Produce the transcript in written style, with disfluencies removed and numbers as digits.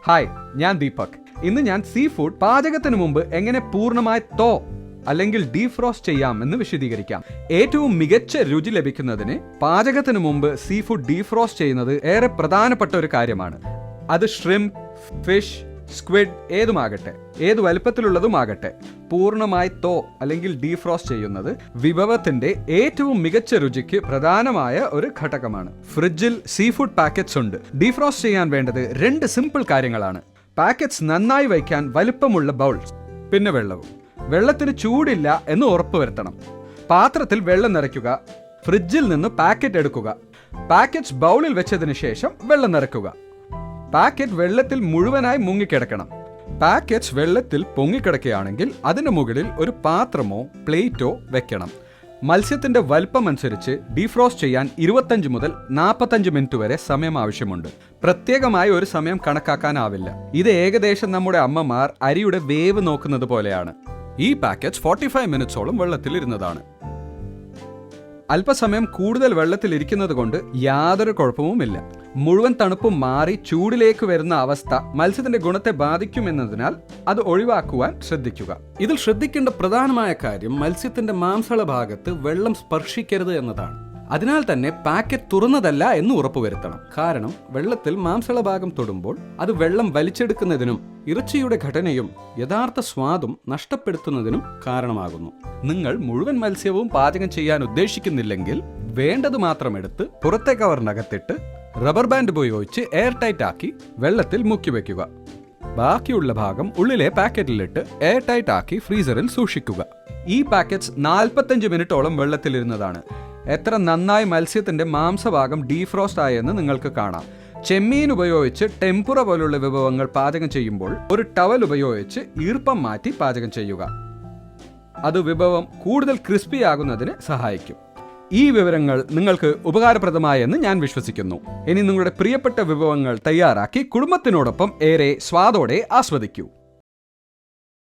Hi, ഞാൻ ദീപക്. ഇന്ന് ഞാൻ സീ ഫുഡ് പാചകത്തിന് മുമ്പ് എങ്ങനെ പൂർണ്ണമായി അല്ലെങ്കിൽ ഡീഫ്രോസ്റ്റ് ചെയ്യാമെന്ന് വിശദീകരിക്കാം. ഏറ്റവും മികച്ച രുചി ലഭിക്കുന്നതിന് പാചകത്തിന് മുമ്പ് സീ ഫുഡ് ഡീഫ്രോസ്റ്റ് ചെയ്യുന്നത് ഏറെ പ്രധാനപ്പെട്ട ഒരു കാര്യമാണ്. അത് ഷ്രിംപ്, ഫിഷ്, സ്ക്വിഡ് ഏതുമാകട്ടെ, ഏത് വലുപ്പത്തിലുള്ളതുമാകട്ടെ, പൂർണ്ണമായി അല്ലെങ്കിൽ ഡീഫ്രോസ്റ്റ് ചെയ്യുന്നത് വിഭവത്തിന്റെ ഏറ്റവും മികച്ച രുചിക്ക് പ്രധാനമായ ഒരു ഘടകമാണ്. ഫ്രിഡ്ജിൽ സീ ഫുഡ് പാക്കറ്റ്സ് ഉണ്ട്. ഡീഫ്രോസ്റ്റ് ചെയ്യാൻ വേണ്ടത് 2 സിമ്പിൾ കാര്യങ്ങളാണ്. പാക്കറ്റ്സ് നന്നായി വയ്ക്കാൻ വലുപ്പമുള്ള ബൗൾസ്, പിന്നെ വെള്ളത്തിന് ചൂടില്ല എന്ന് ഉറപ്പുവരുത്തണം. പാത്രത്തിൽ വെള്ളം നിറയ്ക്കുക. ഫ്രിഡ്ജിൽ നിന്ന് പാക്കറ്റ് എടുക്കുക. പാക്കറ്റ്സ് ബൗളിൽ വെച്ചതിന് ശേഷം വെള്ളം നിറയ്ക്കുക. പാക്കറ്റ് വെള്ളത്തിൽ മുഴുവനായി മുങ്ങിക്കിടക്കണം. പാക്കറ്റ്സ് വെള്ളത്തിൽ പൊങ്ങിക്കിടക്കുകയാണെങ്കിൽ അതിന് മുകളിൽ ഒരു പാത്രമോ പ്ലേറ്റോ വെക്കണം. മത്സ്യത്തിന്റെ വലിപ്പം അനുസരിച്ച് ഡീഫ്രോസ്റ്റ് ചെയ്യാൻ 25 മുതൽ 45 മിനിറ്റ് വരെ സമയം ആവശ്യമുണ്ട്. പ്രത്യേകമായി ഒരു സമയം കണക്കാക്കാനാവില്ല. ഇത് ഏകദേശം നമ്മുടെ അമ്മമാർ അരിയുടെ വേവ് നോക്കുന്നത് പോലെയാണ്. ഈ പാക്കറ്റ്സ് 45 മിനിറ്റ്സോളം വെള്ളത്തിൽ ഇരുന്നതാണ്. അല്പസമയം കൂടുതൽ വെള്ളത്തിൽ ഇരിക്കുന്നത് കൊണ്ട് യാതൊരു കുഴപ്പവുമില്ല. മുഴുവൻ തണുപ്പും മാറി ചൂടിലേക്ക് വരുന്ന അവസ്ഥ മത്സ്യത്തിന്റെ ഗുണത്തെ ബാധിക്കുമെന്നതിനാൽ അത് ഒഴിവാക്കുവാൻ ശ്രദ്ധിക്കുക. ഇതിൽ ശ്രദ്ധിക്കേണ്ട പ്രധാനമായ കാര്യം മത്സ്യത്തിന്റെ മാംസള ഭാഗത്ത് വെള്ളം സ്പർശിക്കരുത് എന്നതാണ്. അതിനാൽ തന്നെ പാക്കറ്റ് തുറന്നതല്ല എന്ന് ഉറപ്പുവരുത്തണം. കാരണം വെള്ളത്തിൽ മാംസള ഭാഗം തൊടുമ്പോൾ അത് വെള്ളം വലിച്ചെടുക്കുന്നതിനും ഇറച്ചിയുടെ ഘടനയും യഥാർത്ഥ സ്വാദും നഷ്ടപ്പെടുത്തുന്നതിനും കാരണമാകുന്നു. നിങ്ങൾ മുഴുവൻ മത്സ്യവും പാചകം ചെയ്യാൻ ഉദ്ദേശിക്കുന്നില്ലെങ്കിൽ വേണ്ടത് മാത്രം എടുത്ത് പുറത്തെ കവറിനകത്തിട്ട് റബ്ബർ ബാൻഡ് ഉപയോഗിച്ച് എയർ ടൈറ്റ് ആക്കി വെള്ളത്തിൽ മുക്കി വെക്കുക. ബാക്കിയുള്ള ഭാഗം ഉള്ളിലെ പാക്കറ്റിലിട്ട് എയർ ടൈറ്റ് ആക്കി ഫ്രീസറിൽ സൂക്ഷിക്കുക. ഈ പാക്കറ്റ്സ് 45 മിനിറ്റോളം വെള്ളത്തിലിരുന്നതാണ്. എത്ര നന്നായി മത്സ്യത്തിന്റെ മാംസഭാഗം ഡീഫ്രോസ്റ്റ് ആയെന്ന് നിങ്ങൾക്ക് കാണാം. ചെമ്മീൻ ഉപയോഗിച്ച് ടെമ്പുറ പോലുള്ള വിഭവങ്ങൾ പാചകം ചെയ്യുമ്പോൾ ഒരു ടവൽ ഉപയോഗിച്ച് ഈർപ്പം മാറ്റി പാചകം ചെയ്യുക. അത് വിഭവം കൂടുതൽ ക്രിസ്പി ആകുന്നതിന് സഹായിക്കും. ഈ വിവരങ്ങൾ നിങ്ങൾക്ക് ഉപകാരപ്രദമായെന്ന് ഞാൻ വിശ്വസിക്കുന്നു. ഇനി നിങ്ങളുടെ പ്രിയപ്പെട്ട വിഭവങ്ങൾ തയ്യാറാക്കി കുടുംബത്തിനോടൊപ്പം ഏറെ സ്വാദോടെ ആസ്വദിക്കൂ.